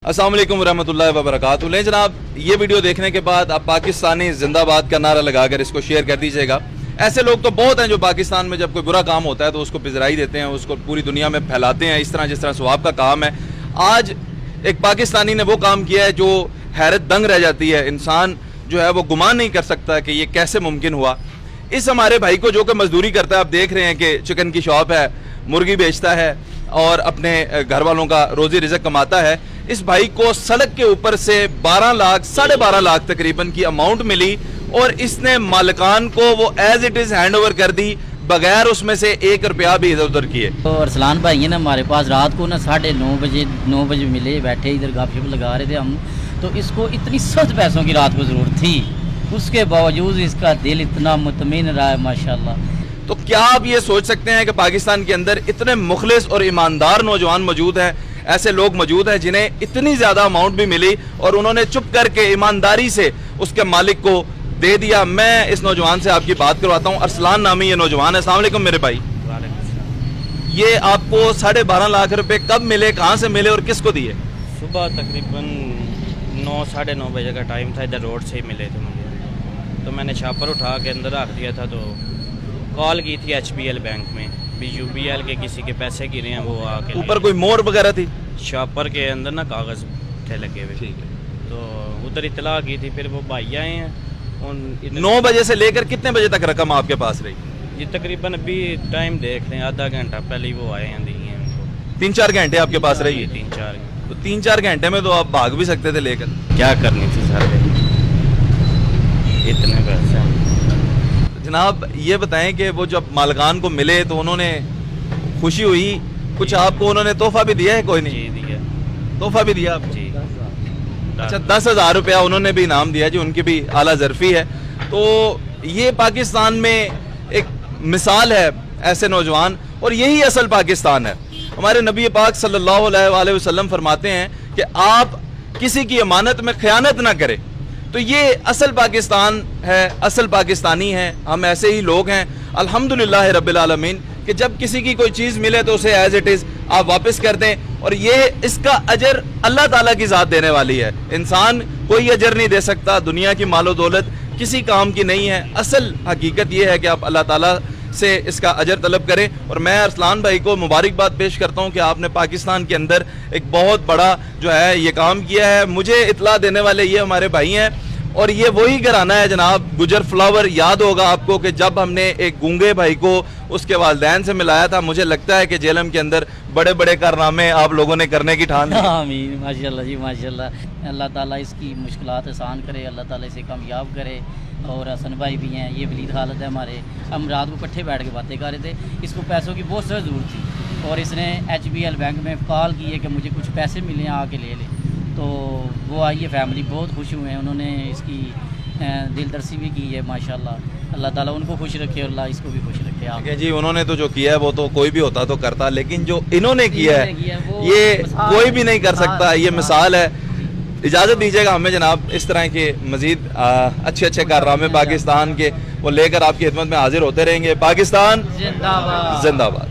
अस्सलाम वालेकुम रहमतुल्लाहि व बरकातुहू। लें जनाब, ये वीडियो देखने के बाद आप पाकिस्तानी जिंदाबाद का नारा लगाकर इसको शेयर कर दीजिएगा। ऐसे लोग तो बहुत हैं जो पाकिस्तान में जब कोई बुरा काम होता है तो उसको पिजराई देते हैं, उसको पूरी दुनिया में फैलाते हैं, इस तरह जिस तरह सवाब का काम है। आज एक पाकिस्तानी ने वो काम किया है जो हैरत दंग रह जाती है। इंसान जो है वो गुमान नहीं कर सकता कि ये कैसे मुमकिन हुआ। इस हमारे भाई को जो कि मजदूरी करता है, आप देख रहे हैं कि चिकन की शॉप है, मुर्गी बेचता है और अपने घर वालों का रोजी रिज़्क कमाता है। इस भाई को सड़क के ऊपर से 12 लाख 12.5 लाख तकरीबन की अमाउंट मिली और इसने मालिकान को वो as it is hand over कर दी बगैर उसमें से 1 रुपया भी इधर उधर किए। तो अरसलान भाई है ना हमारे पास रात को ना 9:30 बजे मिले, बैठे इधर गपशप लगा रहे थे हम। तो इसको इतनी सख्त पैसों की रात को ज़रूरत थी, उसके बावजूद इसका दिल इतना मुतमिन रहा है माशाल्लाह। तो क्या आप ये सोच सकते हैं कि पाकिस्तान के अंदर इतने मुखलिस और ईमानदार नौजवान मौजूद हैं, ऐसे लोग मौजूद हैं जिन्हें इतनी ज़्यादा अमाउंट भी मिली और उन्होंने चुप करके ईमानदारी से उसके मालिक को दे दिया। मैं इस नौजवान से आपकी बात करवाता हूँ। अरसलान नामी ये नौजवान है। अस्सलाम वालेकुम मेरे भाई। ये आपको 12.5 लाख रुपए कब मिले, कहाँ से मिले और किसको दिए? सुबह तकरीबन 9-9:30 बजे का टाइम था, इधर रोड से ही मिले थे मुझे। तो मैंने छापर उठा के अंदर रख दिया था, तो कॉल की थी HBL बैंक में भी UBL के किसी के पैसे गिरे हैं, वो आके ऊपर कोई मोर वगैरह थी? छापर के अंदर ना कागज़ थे लगे हुए। ठीक है। तो उधर इतला की थी, फिर वो भाई आए हैं। 9 बजे से लेकर कितने बजे तक रकम आपके पास रही? ये तकरीबन अभी टाइम देख लें, आधा घंटा पहले ही वो आए हैं, दी हैं उनको। 3-4 घंटे आपके पास रही? 3-4। तो 3-4 घंटे में तो आप भाग भी सकते थे लेकर। क्या करनी थी सर, इतने पैसे। जनाब ये बताएं कि वो जब मालिकान को मिले तो उन्होंने खुशी हुई, कुछ आपको उन्होंने तोहफा भी दिया है? कोई नहीं? जी दिया, तोहफा भी दिया आपको? जी। अच्छा, 10,000 रुपया उन्होंने भी इनाम दिया जी, उनकी भी आला ज़रफ़ी है। तो ये पाकिस्तान में एक मिसाल है ऐसे नौजवान, और यही असल पाकिस्तान है। हमारे नबी पाक सल्लल्लाहु अलैहि वसल्लम फरमाते हैं कि आप किसी की अमानत में खयानत ना करें। तो ये असल पाकिस्तान है, असल पाकिस्तानी हैं, हम ऐसे ही लोग हैं। अल्हम्दुलिल्लाह रब्बिल आलमीन कि जब किसी की कोई चीज़ मिले तो उसे एज इट इज़ आप वापस कर दें, और ये इसका अजर अल्लाह ताला की ज़ात देने वाली है। इंसान कोई अजर नहीं दे सकता, दुनिया की मालो दौलत किसी काम की नहीं है। असल हकीकत ये है कि आप अल्लाह ताला से इसका अजर तलब करें। और मैं अरसलान भाई को मुबारकबाद पेश करता हूँ कि आपने पाकिस्तान के अंदर एक बहुत बड़ा जो है ये काम किया है। मुझे इतला देने वाले ये हमारे भाई हैं, और ये वही घराना है जनाब गुजर फ्लावर। याद होगा आपको कि जब हमने एक गूंगे भाई को उसके वालिदैन से मिलाया था, मुझे लगता है कि जेलम के अंदर बड़े बड़े कारनामे आप लोगों ने करने की ठान ली। आमीन, माशाल्लाह जी माशाल्लाह। अल्लाह ताला इसकी मुश्किलात आसान करे, अल्लाह ताला इसे कामयाब करे। और हसन भाई भी हैं, ये वलीद हालत है हमारे। हम रात को इकट्ठे बैठ के बातें कर रहे थे, इसको पैसों की बहुत ज़्यादा ज़रूरत थी और इसने HBL बैंक में कॉल की है कि मुझे कुछ पैसे मिले हैं, आके ले लें। तो वो आई है, फैमिली बहुत खुश हुए हैं, उन्होंने इसकी दिलदरसी भी की है माशाल्लाह। अल्लाह ताला उनको खुश रखे और अल्लाह इसको भी खुश रखे। आप जी, उन्होंने तो जो किया है वो तो कोई भी होता तो करता, लेकिन जो इन्होंने किया है ये कोई भी नहीं कर सकता। ये मिसाल है। इजाज़त दीजिएगा हमें जनाब, इस तरह के मज़ीद अच्छे अच्छे कारनामे पाकिस्तान के वो लेकर आपकी खिदमत में हाजिर होते रहेंगे। पाकिस्तान जिंदाबाद जिंदाबाद।